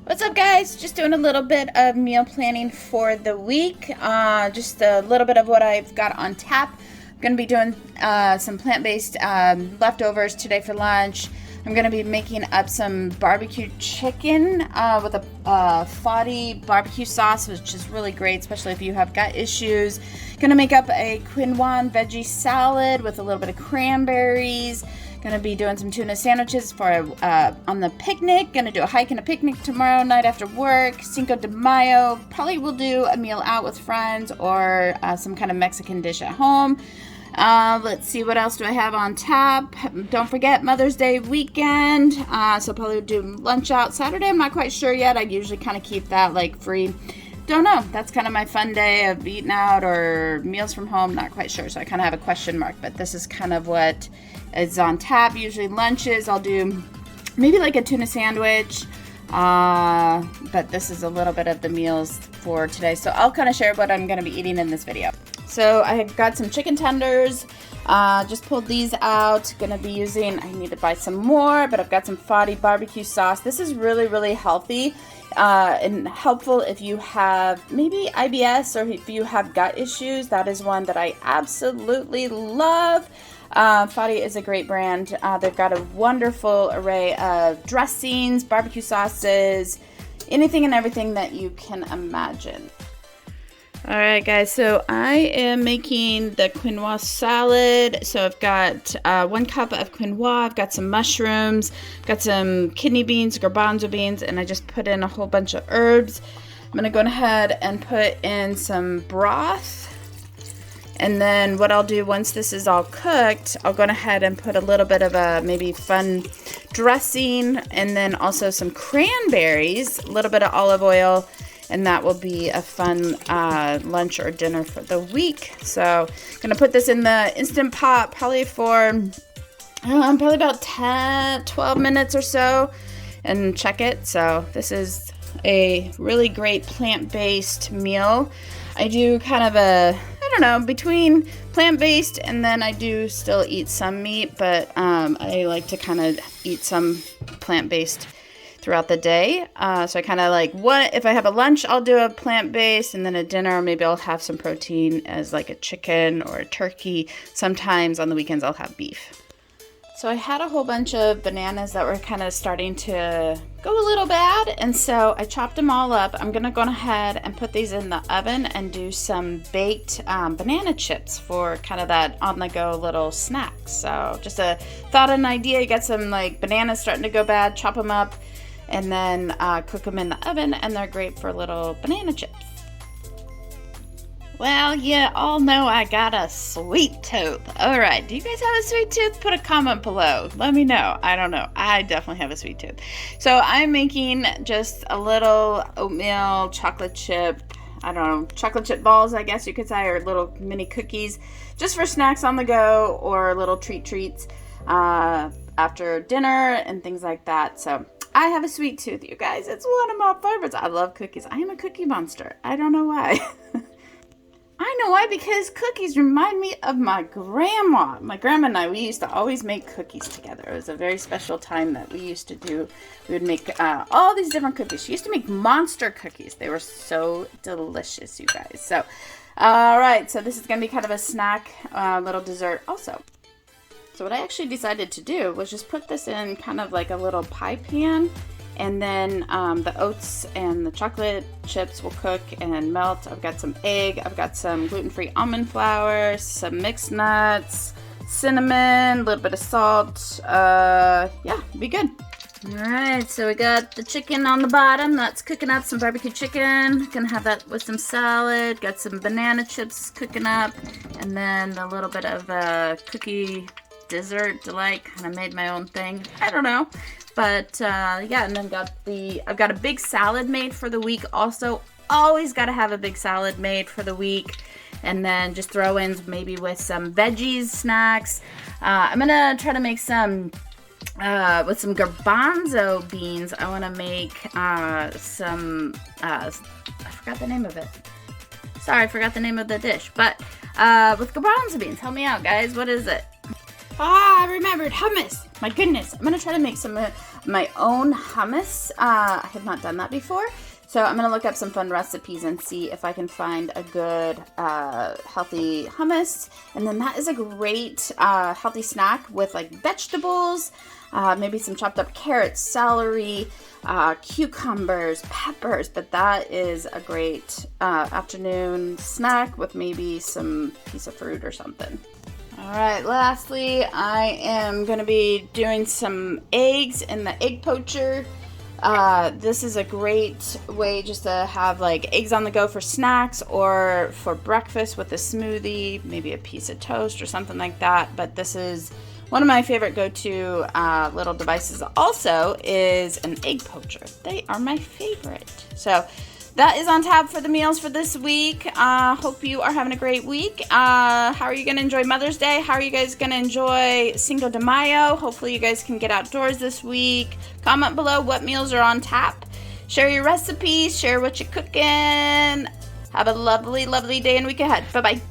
What's up, guys? Just doing a little bit of meal planning for the week. Just a little bit of what I've got on tap. I'm going to be doing some plant-based leftovers today for lunch. I'm going to be making up some barbecue chicken with a foddy barbecue sauce, which is really great, especially if you have gut issues. Going to make up a quinoa veggie salad with a little bit of cranberries. Gonna be doing some tuna sandwiches for on the picnic. Gonna do a hike and a picnic tomorrow night after work. Cinco de Mayo. Probably will do a meal out with friends or some kind of Mexican dish at home. Let's see, what else do I have on tap? Don't forget Mother's Day weekend. So probably do lunch out Saturday. I'm not quite sure yet. I usually kind of keep that like free. Don't know. That's kind of my fun day of eating out or meals from home. Not quite sure. So I kind of have a question mark, but this is kind of what is on tap. Usually lunches, I'll do maybe like a tuna sandwich. But this is a little bit of the meals for today. So I'll kind of share what I'm going to be eating in this video. So I got some chicken tenders. Just pulled these out. Gonna be using, I need to buy some more, but I've got some foddy barbecue sauce. This is really, really healthy and helpful if you have maybe IBS or if you have gut issues. That is one that I absolutely love. Foddy is a great brand. They've got a wonderful array of dressings, barbecue sauces, anything and everything that you can imagine. All right, guys, so I am making the quinoa salad. So I've got 1 cup of quinoa, I've got some mushrooms, got some kidney beans, garbanzo beans, and I just put in a whole bunch of herbs. I'm gonna go ahead and put in some broth. And then what I'll do once this is all cooked, I'll go ahead and put a little bit of a maybe fun dressing and then also some cranberries, a little bit of olive oil, and that will be a fun lunch or dinner for the week. So I'm gonna put this in the Instant Pot probably for probably about 10-12 minutes or so and check it. So this is a really great plant-based meal. I do kind of a, I don't know, between plant-based and then I do still eat some meat, but I like to kind of eat some plant-based throughout the day. So I kind of like, what if I have a lunch, I'll do a plant-based, and then a dinner, maybe I'll have some protein as like a chicken or a turkey. Sometimes on the weekends I'll have beef. So I had a whole bunch of bananas that were kind of starting to go a little bad, and so I chopped them all up. I'm gonna go ahead and put these in the oven and do some baked banana chips for kind of that on-the-go little snack. So just a thought and idea. You got some like bananas starting to go bad, chop them up, and then cook them in the oven, and they're great for little banana chips. Well, you all know I got a sweet tooth. All right, do you guys have a sweet tooth? Put a comment below. Let me know. I don't know. I definitely have a sweet tooth. So I'm making just a little oatmeal chocolate chip, I don't know, chocolate chip balls, I guess you could say, or little mini cookies, just for snacks on the go or little treats after dinner and things like that. So I have a sweet tooth, you guys. It's one of my favorites. I love cookies. I am a cookie monster. I don't know why. I know why, because cookies remind me of my grandma. My grandma and I, we used to always make cookies together. It was a very special time that we used to do. We would make all these different cookies. She used to make monster cookies. They were so delicious, you guys. So, all right. So this is going to be kind of a snack, little dessert also. So what I actually decided to do was just put this in kind of like a little pie pan. And then the oats and the chocolate chips will cook and melt. I've got some egg. I've got some gluten-free almond flour, some mixed nuts, cinnamon, a little bit of salt. Yeah, be good. All right, so we got the chicken on the bottom. That's cooking up, some barbecue chicken. Gonna have that with some salad. Got some banana chips cooking up. And then a little bit of cookie dessert delight. Kind of made my own thing. I don't know. But yeah, and then I've got a big salad made for the week also. Always got to have a big salad made for the week. And then just throw in maybe with some veggies, snacks. I'm going to try to make some with some garbanzo beans. I want to make some, I forgot the name of it. Sorry, I forgot the name of the dish. But with garbanzo beans, help me out, guys. What is it? I remembered hummus. My goodness, I'm going to try to make some of my own hummus. I have not done that before. So I'm going to look up some fun recipes and see if I can find a good healthy hummus. And then that is a great healthy snack with like vegetables, maybe some chopped up carrots, celery, cucumbers, peppers. But that is a great afternoon snack with maybe some piece of fruit or something. All right, lastly, I am going to be doing some eggs in the Egg Poacher. This is a great way just to have like eggs on the go for snacks or for breakfast with a smoothie, maybe a piece of toast or something like that. But this is one of my favorite go-to little devices also is an Egg Poacher. They are my favorite. So that is on tap for the meals for this week. Hope you are having a great week. How are you going to enjoy Mother's Day? How are you guys going to enjoy Cinco de Mayo? Hopefully you guys can get outdoors this week. Comment below what meals are on tap. Share your recipes. Share what you're cooking. Have a lovely, lovely day and week ahead. Bye-bye.